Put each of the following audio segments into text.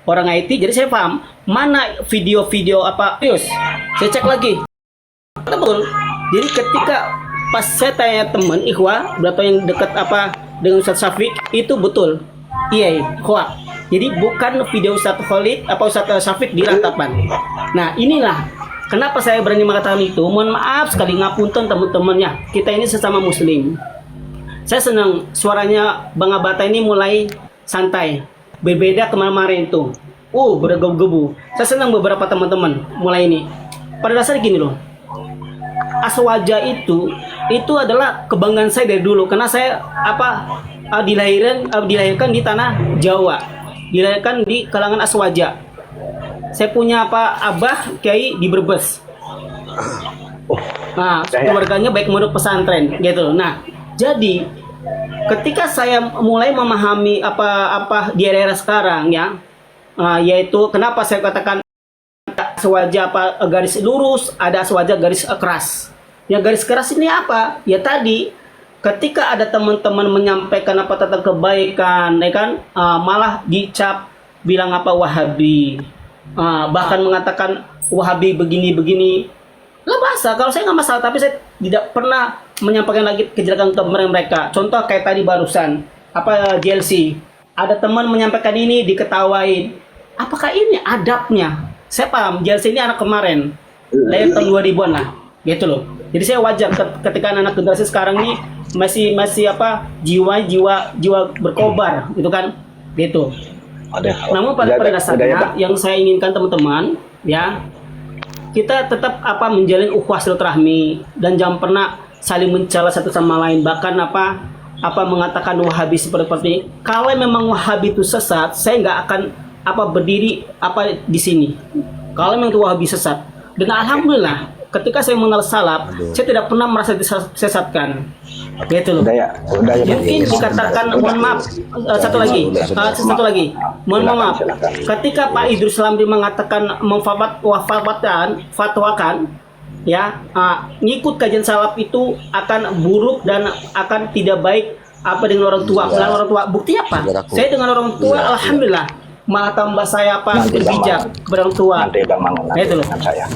orang IT, jadi saya paham mana video-video apa. Yus, saya cek lagi. Betul. Jadi ketika pas saya tanya teman ikhwah berapa yang dekat apa dengan Ustadz Syafiq, itu betul. Iya, ikhwah. Jadi bukan video Ustadz Khalid apa Ustadz Syafiq di ratapan. Nah, inilah kenapa saya berani mengatakan itu. Mohon maaf sekali, ngapunten teman-temannya. Kita ini sesama muslim. Saya senang suaranya Bang Abata ini mulai santai. Berbeda kemarin itu. Bergebu-gebu. Saya senang beberapa teman-teman mulai ini. Pada dasarnya gini loh. Aswaja itu adalah kebanggaan saya dari dulu karena saya dilahirkan di tanah Jawa, dilahirkan di kalangan Aswaja. Saya punya abah kiai di Brebes. Nah, keluarganya baik menurut pesantren gitu. Nah, jadi ketika saya mulai memahami apa di era sekarang ya, yaitu kenapa saya katakan aswaja garis lurus, ada aswaja garis keras. Yang garis keras ini apa? Ya tadi ketika ada teman-teman menyampaikan apa tentang kebaikan, ya kan, malah dicap bilang Wahabi, bahkan mengatakan Wahabi begini-begini. Lah bahasa, kalau saya nggak masalah, tapi saya tidak pernah menyampaikan lagi kejelekan untuk mereka. Contoh kayak tadi barusan JLC, ada teman menyampaikan ini diketawain. Apakah ini adabnya? Saya paham, JLC ini anak kemarin, lahir tahun 2000-an lah, gitu loh. Jadi saya wajar ketika anak generasi sekarang ini masih jiwa berkobar, gitu kan, gitu. Namun pada dasarnya yang saya inginkan teman-teman, ya, kita tetap menjalin ukhuwah silaturahmi dan jangan pernah saling mencela satu sama lain, bahkan mengatakan Wahabi seperti ini. Kalau memang Wahabi itu sesat, saya nggak akan berdiri di sini. Kalau memang itu Wahabi sesat, dan alhamdulillah ketika saya mengenal salaf, saya tidak pernah merasa disesatkan. Gitu loh. Mungkin dikatakan, mohon maaf, satu lagi, mohon maaf. Ketika Pak Idrus Lamri mengatakan fatwakan, ya, ngikut kajian salaf itu akan buruk dan akan tidak baik dengan orang tua. Bukti apa? Saya dengan orang tua, alhamdulillah, malah tambah saya berbijak berang tua. Nanti Bang Mangun itu loh. Saya.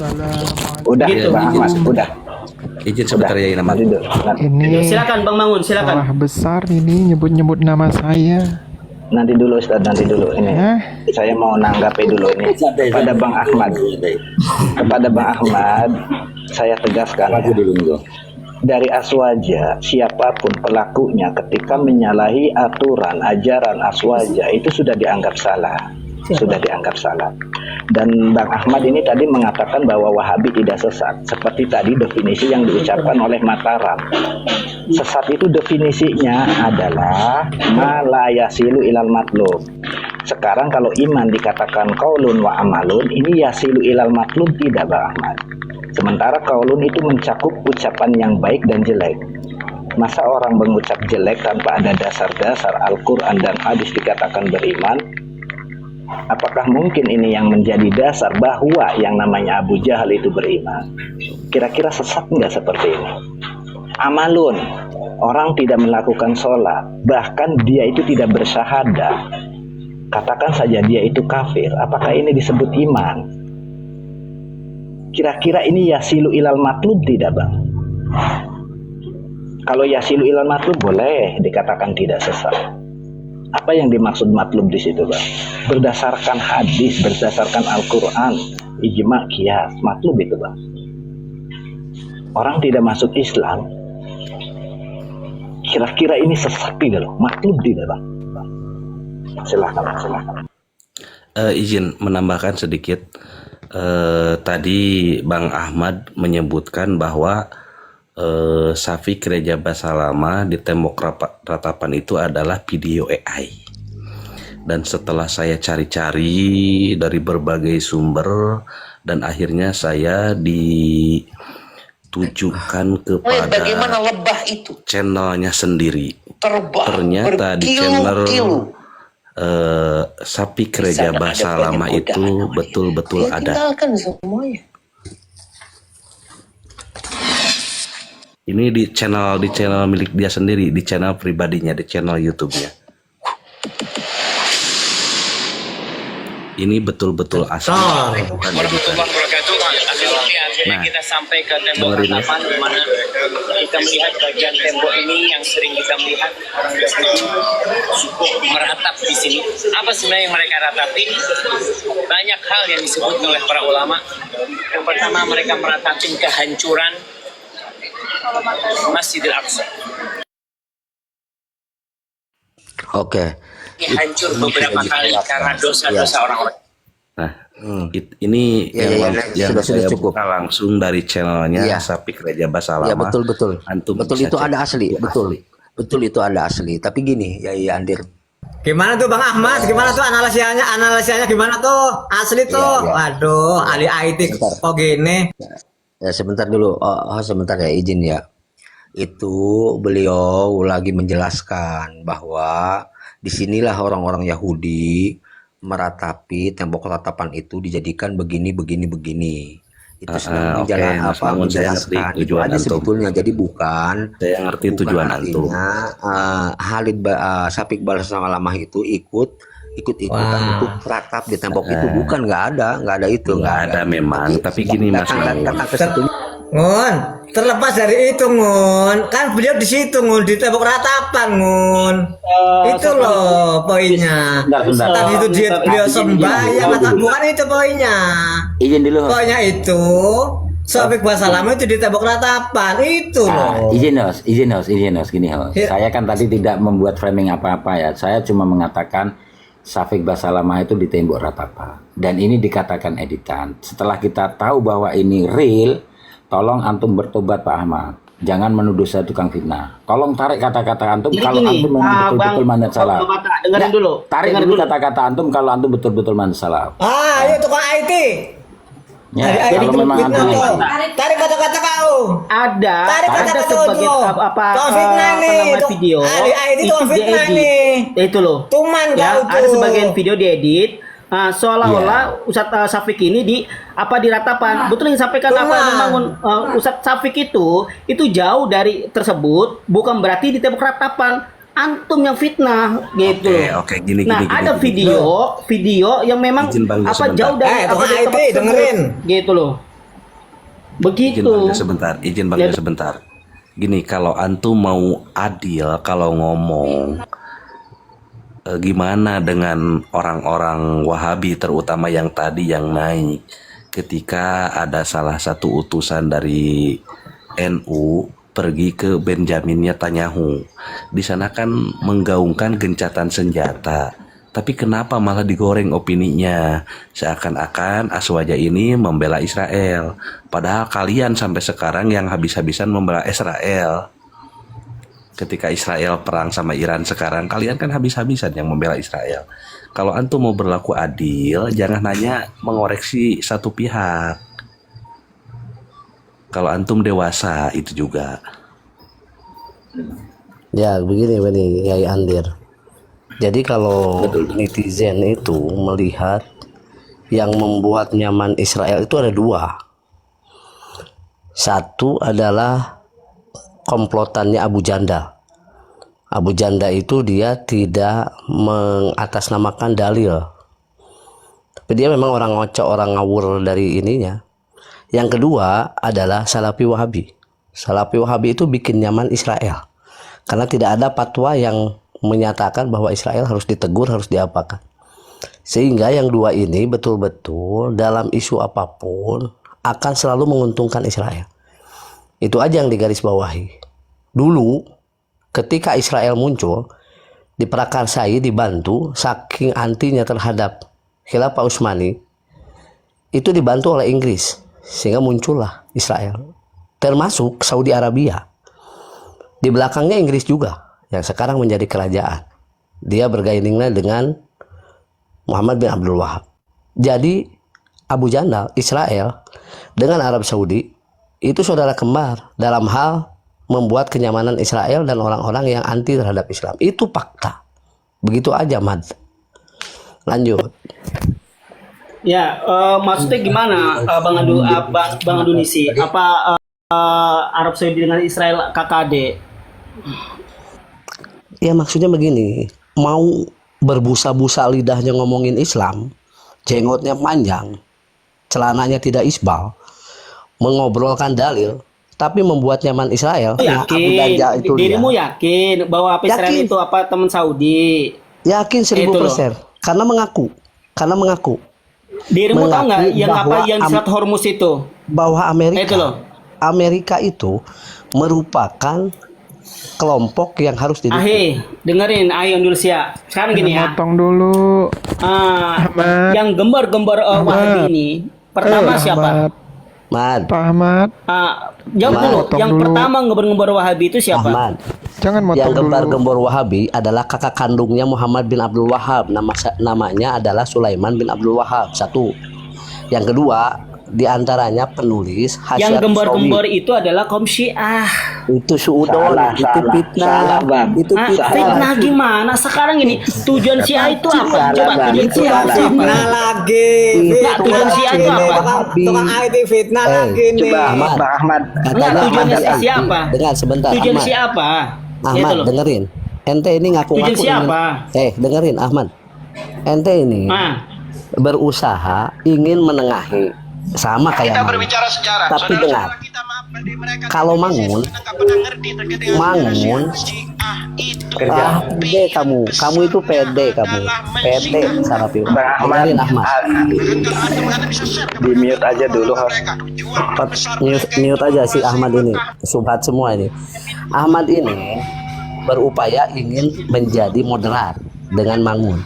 Udah gitu. Bang Ahmad, udah. Izin sebentar ya nama. Ini silakan Bang Mangun, silakan. Salah besar ini nyebut-nyebut nama saya. Nanti dulu Ustaz, nanti dulu ini. Saya mau nanggapi dulu ini kepada Bang Ahmad. Kepada Bang Ahmad, saya tegaskan ya. Dari aswaja, siapapun pelakunya ketika menyalahi aturan ajaran aswaja itu sudah dianggap salah. Sudah dianggap salah. Dan Bang Ahmad ini tadi mengatakan bahwa Wahabi tidak sesat. Seperti tadi definisi yang diucapkan oleh Mataram. Sesat itu definisinya adalah ma la yasilu ilal matlub. Sekarang kalau iman dikatakan qaulun wa amalun, ini yasilu ilal matlub tidak, Bang Ahmad. Sementara qaulun itu mencakup ucapan yang baik dan jelek. Masa orang mengucap jelek tanpa ada dasar-dasar Al-Quran dan hadis dikatakan beriman? Apakah mungkin ini yang menjadi dasar bahwa yang namanya Abu Jahal itu beriman? Kira-kira sesat nggak seperti ini? Amalun, orang tidak melakukan sholat, bahkan dia itu tidak bersyahadah, katakan saja dia itu kafir. Apakah ini disebut iman? Kira-kira ini yasilu ilal matlub tidak, Bang? Kalau yasilu ilal matlub boleh dikatakan tidak sesat. Apa yang dimaksud matlub di situ, Bang? Berdasarkan hadis, berdasarkan Al-Quran, ijma, qiyas, matlub itu, Bang. Orang tidak masuk Islam, kira-kira ini sesat tidak, loh? Matlub tidak, Bang? Silahkan. Izin menambahkan sedikit. Tadi Bang Ahmad menyebutkan bahwa Syafiq Reja Basalama di tembok ratapan itu adalah video AI. Dan setelah saya cari-cari dari berbagai sumber dan akhirnya saya ditujukan kepada channelnya sendiri. Ternyata di channel Syafiq Reja Basalama itu betul-betul ada. Ini di channel milik dia sendiri, di channel pribadinya, di channel YouTube-nya. Ini betul-betul asli. Bukan Warahmatullahi wabarakatuh. Akhirnya Nah, kita sampai ke tembok dengerin ya. ratapan di mana kita melihat bagian tembok ini yang sering kita melihat orang Yahudi suku meratap di sini. Apa sebenarnya yang mereka ratapi? Banyak hal yang disebut oleh para ulama. Yang pertama, mereka meratapi kehancuran Masjidil Aqsa. Oke. Hancur beberapa kali karena dosa-dosa orang-orang. Nah, ini Ya, yang, ya, yang sudah saya cukup. buka langsung dari channelnya Iya. Sapik Reja Basalama. Ya betul. Antum Betul bisa itu cek. ada asli, betul itu ada asli. Tapi gini, ya Andir. Gimana tuh Bang Ahmad? Gimana tuh analisanya gimana tuh? Asli tuh. Iya. Waduh, ahli IT kok gini. Ya sebentar dulu. Sebentar ya, izin ya. Itu beliau lagi menjelaskan bahwa disinilah orang-orang Yahudi meratapi tembok ratapan itu dijadikan begini. Itu sedang oke, jalan Mas apa Mamun, saya ngerti menjelaskan itu tujuan aja antum. sebetulnya. Jadi bukan Saya ngerti tujuan antum. artinya Sapik Basalamah itu ikut-ikutan untuk ratap di tembok itu, bukan, nggak ada itu, Nggak ada memang, tapi gini, Mas Mamun. datang ke situ. Ngun, terlepas dari itu Ngun, kan beliau di situ Ngun, di tembok ratapan Ngun. Itu loh poinnya. Tadi itu dia beliau sembahyang atau bukan itu poinnya. Izin dulu. Poinnya itu Sapik Basalamah itu di tembok ratapan itu loh. Izin host, gini host. Ya. Saya kan tadi tidak membuat framing apa-apa ya. Saya cuma mengatakan Sapik Basalamah itu di tembok ratapan. Dan ini dikatakan editan. Setelah kita tahu bahwa ini real, tolong antum bertobat Pak Ahmad. Jangan menuduh saya tukang fitnah. Tolong tarik kata-kata antum Jadi kalau gini, antum memang betul-betul Bang, mandat salah. dengerin dulu. Tarik Dengerin dulu dulu. kata-kata antum kalau antum betul-betul mandat salah. Ayo tukang IT. Ya, Jadi kalau memang antum tarik kata-kata kau. Ada Tarik kata-kata sebagai tuh. apa Tukang fitnah nih, namanya tuh. video Ahli IT itu tukang fitnah diedit. nih. Itu loh. Tuman Ya, kau tuh. ada sebagian video diedit. Seolah-olah Ustadz Safik ini di ratapan. Betul yang disampaikan apa yang membangun Ustadz Safik itu jauh dari tersebut, bukan berarti di tembok ratapan. Antum yang fitnah gitu. Oke, gini. Ada video yang memang Izin Bang, apa sebentar. jauh dari tukang dari IT, tempat tersebut. dengerin. Gitu loh. Izin Begitu. Bang sebentar. Gini, kalau antum mau adil, kalau ngomong gimana dengan orang-orang Wahabi terutama yang tadi yang naik ketika ada salah satu utusan dari NU pergi ke Benjamin Netanyahu. Di sana kan menggaungkan gencatan senjata. Tapi kenapa malah digoreng opininya? Seakan-akan Aswaja ini membela Israel. Padahal kalian sampai sekarang yang habis-habisan membela Israel. Ketika Israel perang sama Iran sekarang, kalian kan habis-habisan yang membela Israel. Kalau antum mau berlaku adil, jangan hanya mengoreksi satu pihak. Kalau antum dewasa itu juga. Ya begini Yai Andir. Jadi kalau netizen itu melihat yang membuat nyaman Israel itu ada dua. Satu adalah komplotannya Abu Janda. Abu Janda itu dia tidak mengatasnamakan dalil, tapi dia memang orang ngocok, orang ngawur dari ininya. Yang kedua adalah Salafi Wahabi. Salafi Wahabi itu bikin nyaman Israel karena tidak ada fatwa yang menyatakan bahwa Israel harus ditegur, harus diapakan. Sehingga yang dua ini betul-betul dalam isu apapun akan selalu menguntungkan Israel. Itu aja yang digarisbawahi. Dulu ketika Israel muncul, diprakarsai, dibantu, saking antinya terhadap Khilafah Utsmani, itu dibantu oleh Inggris, sehingga muncullah Israel. Termasuk Saudi Arabia. Di belakangnya Inggris juga, yang sekarang menjadi kerajaan. Dia bergainingnya dengan Muhammad bin Abdul Wahab. Jadi Abu Jandal, Israel dengan Arab Saudi itu saudara kembar dalam hal membuat kenyamanan Israel dan orang-orang yang anti terhadap Islam. Itu fakta. Begitu aja, Mad. Lanjut. Ya, maksudnya gimana Bang Adunisi? Apa Arab Saudi dengan Israel KKD? Ya maksudnya begini, mau berbusa-busa lidahnya ngomongin Islam, jenggotnya panjang, celananya tidak isbal, mengobrolkan dalil, tapi membuat nyaman Israel. Nah, Abu Danja Yakin, itu dia. dirimu yakin bahwa Israel Yakin. itu apa teman Saudi? Yakin Itu loh. 1000%. Karena mengaku Dirimu tahu nggak Mengaku yang apa bahwa yang di Selat Hormuz itu? bahwa Itu loh. Amerika itu merupakan kelompok yang harus didukung. Dengerin Ayo Indonesia. Sekarang gini ya. Potong dulu. Ah, Ahmad. yang gembar-gembar Wahabi ini pertama siapa? Ahmad. Ahmad, Pak Ahmad, Jawab Ahmad, dulu. potong Yang dulu. pertama ngembar-ngembar Wahabi itu siapa? Ahmad. jangan Yang motong dulu. gembar-gembor Wahabi adalah kakak kandungnya Muhammad bin Abdul Wahab. Namanya adalah Sulaiman bin Abdul Wahab. Satu. Yang kedua, diantaranya penulis Yang Hasyat gembar-gembor Sawi. itu adalah kaum Syiah. Itu suudon, Salah, itu salah, fitnah, salah, Bang. itu Fitnah gimana? Sekarang ini tujuan Syiah itu apa? Salah, Coba Bang. tujuan Itu Syiah itu salah. apa? Fitnah lagi. Nggak, tujuan Syiah itu apa? Tukang IT fitnah lagi nih. Coba Ahmad. Bang Ahmad. Enggak, Katanya tujuannya Ahmad si siapa? Dengar sebentar, Tujuan Ahmad. siapa? Ahmad, dengerin. Ente ini ngaku-ngaku Tujuan siapa? dengerin Ahmad. Ente ini berusaha ingin menengahi sama kayak Mangun. Tapi dengar, kalau Mangun pede kamu itu pede sama Piu. Bang Ahmad, Dengerin Ahmad. di mute aja dulu host. Mute aja si Ahmad ini, subhat semua ini. Ahmad ini berupaya ingin menjadi moderat dengan Mangun.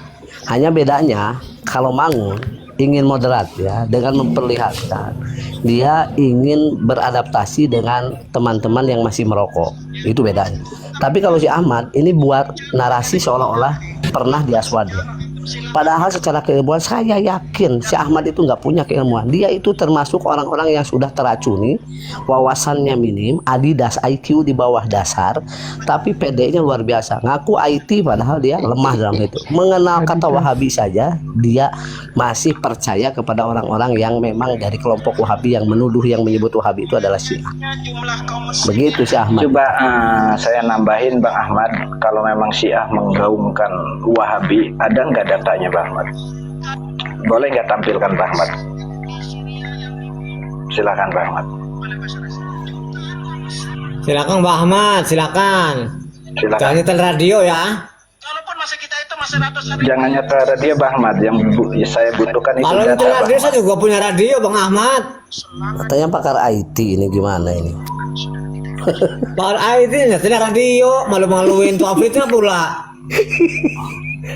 Hanya bedanya kalau Mangun ingin moderat ya dengan memperlihatkan dia ingin beradaptasi dengan teman-teman yang masih merokok. Itu bedanya. Tapi kalau si Ahmad ini buat narasi seolah-olah pernah di Aswadia. Padahal secara keilmuan saya yakin si Ahmad itu nggak punya keilmuan. Dia itu termasuk orang-orang yang sudah teracuni, wawasannya minim, Adidas IQ di bawah dasar, tapi PD-nya luar biasa. Ngaku IT padahal dia lemah dalam itu. Mengenal kata Wahabi saja, dia masih percaya kepada orang-orang yang memang dari kelompok Wahabi yang menuduh yang menyebut Wahabi itu adalah Syiah. Begitu si Ahmad. Coba saya nambahin Bang Ahmad, kalau memang Syiah menggaungkan Wahabi, ada nggak datanya Bang Ahmad? Boleh nggak tampilkan Bang Ahmad? Silakan Bang Ahmad. Silakan Mbak Ahmad, silakan. Silakan. Jangan nyetel radio ya. Jangan nyetel radio Bang Ahmad, yang saya butuhkan itu Kalau data nyetel Bang radio Ahmad. saya juga punya radio Bang Ahmad. Katanya pakar IT ini gimana ini? Pak IT nyetel radio, malu-maluin tuh fitnah pula.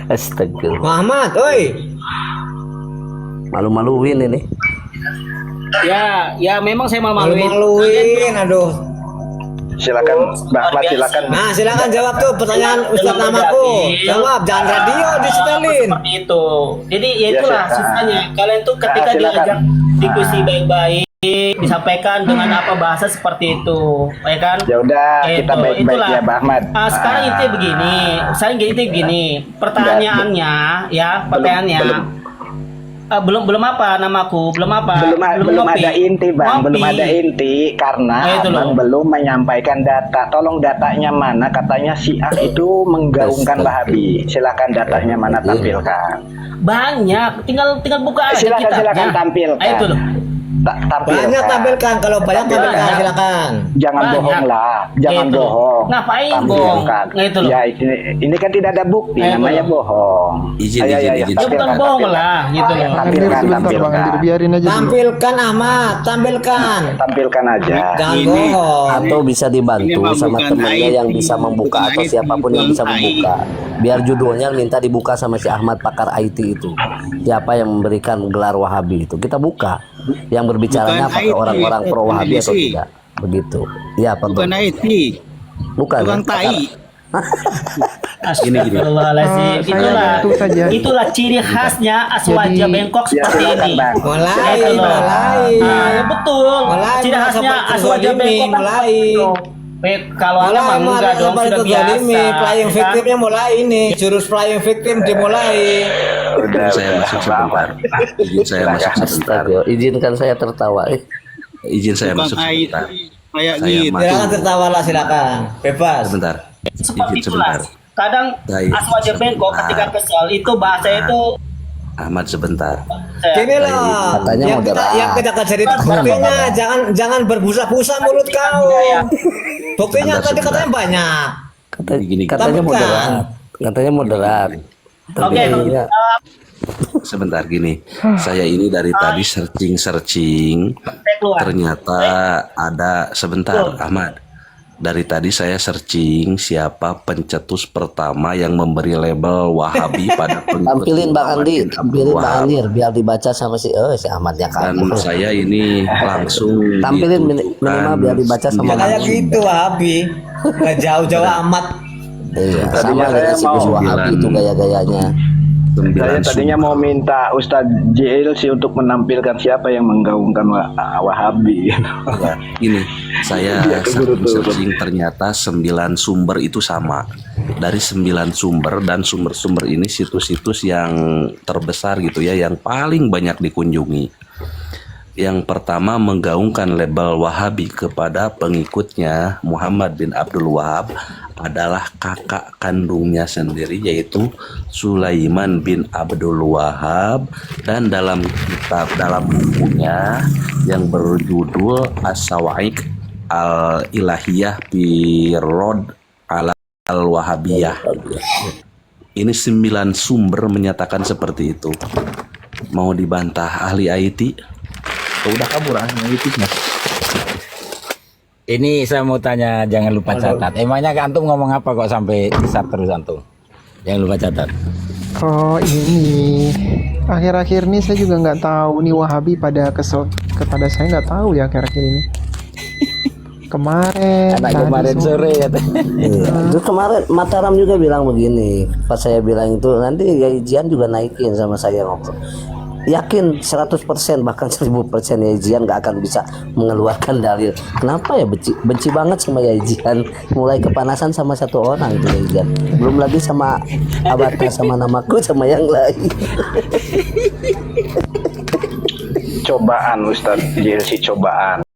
Astaga, Bang Ahmad, oi. malu-maluin ini. Ya memang saya malu-maluin. Malu-maluin, aduh. Silakan Bang Ahmad, silakan. Nah, silakan jawab tuh pertanyaan Ustaz namaku. Jawab, jangan radio disetelin. Seperti itu. Jadi ya itulah silakan. susahnya. Kalian tuh ketika Silakan. diajak diskusi baik-baik, disampaikan dengan apa bahasa seperti itu, ya kan? Ya udah, kita Itu, baik-baik itulah. ya Bang Ahmad. Sekarang itu begini, pertanyaannya ya, pertanyaannya. Belum apa namaku, belum apa? Belum ngopi. ada inti Bang, Ngopi. belum ada inti karena Itu loh. Abang belum menyampaikan data. Tolong datanya mana? Katanya Syiah itu menggaungkan Wahabi. Silakan datanya mana, tampilkan. Banyak, tinggal buka aja Silakan kitabnya. tampilkan. Itu loh. Tampilkan. Banyak tampilkan, kalau banyak tampilkan silakan. Jangan Banyak. bohong lah, jangan Itu. bohong. Ngapain Tampilkan. bohong? Nah, itu loh. Ya ini kan tidak ada bukti, Nah, itu namanya loh. bohong. Izin, Ayo, izin, ayo, izin. Ya bukan tampilkan, bohong tampilkan. lah, gitu loh. Andir Tampilkan, sebentar Bang tampilkan. Andir, biarin aja dulu. Tampilkan Ahmad, tampilkan. Tampilkan aja. Jangan bohong. Atau bisa dibantu Ini sama bukan temannya IT, yang bisa membuka bukan atau IT, siapapun yang bisa bukan membuka. Biar judulnya minta dibuka sama si Ahmad pakar IT itu. Siapa yang memberikan gelar Wahabi itu? Kita buka. Yang berbicaranya Bukan apakah IT, orang-orang pro Wahabi atau Indonesia. tidak? Begitu. Ya, Bukan pardon. IT, Bukan. bukan ya? tai. Gini. Astagfirullahaladzim. Saya Itulah, bantu saja. itulah ciri khasnya Aswaja Jadi- Bengkok Ya, seperti silakan, ini. Bang. Mulai, Itu loh. mulai. Ya betul. Mulai, Ciri khasnya sampai Aswaja kezalimi, Bengkok kan mulai. kalau ada mah enggak dong, sudah biasa. Playing ya kan? victimnya mulai ini, jurus playing victim dimulai. Udah, Saya masuk sebentar. Izin saya masuk sebentar. Astaga, izinkan saya tertawa. Izin saya Bukan masuk IT, sebentar. kayak Saya gitu. masuk Silakan tertawalah, silakan. Bebas. sebentar. Seperti Izin itulah. sebentar. Kadang Baik. Aswaja Bengkok ketika kesal itu bahasa itu Ahmad sebentar. Gini loh, Katanya yang kita kejar itu buktinya, jangan berbusa-busa mulut kau. Buktinya tadi katanya banyak. Katanya Tapi moderat. Katanya moderat. Tapi Oke, ininya- Sebentar gini, saya ini dari tadi searching, saya keluar. ternyata ada sebentar Ahmad. Dari tadi saya searching siapa pencetus pertama yang memberi label Wahabi pada pengikut tampilin Bang Muhammad Andi, bin Abdul tampilin Bang Wahab. Andir biar dibaca sama si Ahmad ya kan. Dan saya ini langsung Tampilin dituduhkan minimal biar dibaca sama Ya kayak gitu Wahabi, nggak jauh-jauh amat. Iya, sama Tadinya dengan saya si mau Gus Wahabi itu gaya-gayanya. Saya tadinya mau minta Ustadz JLC untuk menampilkan siapa yang menggaungkan Wahabi. Ya, ini saya searching ternyata 9 sumber itu sama. Dari 9 sumber dan sumber-sumber ini situs-situs yang terbesar gitu ya, yang paling banyak dikunjungi. Yang pertama menggaungkan label Wahabi kepada pengikutnya Muhammad bin Abdul Wahab adalah kakak kandungnya sendiri, yaitu Sulaiman bin Abdul Wahab, dan dalam bukunya yang berjudul As-Sawa'iq Al-Ilahiyah fi Rod Al-Wahabiyah. Ini 9 sumber menyatakan seperti itu. Mau dibantah ahli IT? Udah kabur ahli IT-nya. Ini saya mau tanya, jangan lupa catat. Emangnya antum ngomong apa kok sampai isap terus antum? Jangan lupa catat. Oh ini akhir-akhir ini saya juga nggak tahu nih Wahabi pada kesel kepada saya, nggak tahu ya akhir-akhir ini. Kemarin, Anak tadi kemarin sore katanya. Iya. Itu kemarin Mataram juga bilang begini. Pas saya bilang itu nanti Yajian juga naikin sama saya ngobrol. Yakin 100% bahkan 1000% Yajian nggak akan bisa mengeluarkan dalil. Kenapa ya benci banget sama Yajian. Mulai kepanasan sama satu orang itu Yajian. Belum lagi sama Abata, sama namaku, sama yang lain. Cobaan Ustadz JLC, cobaan.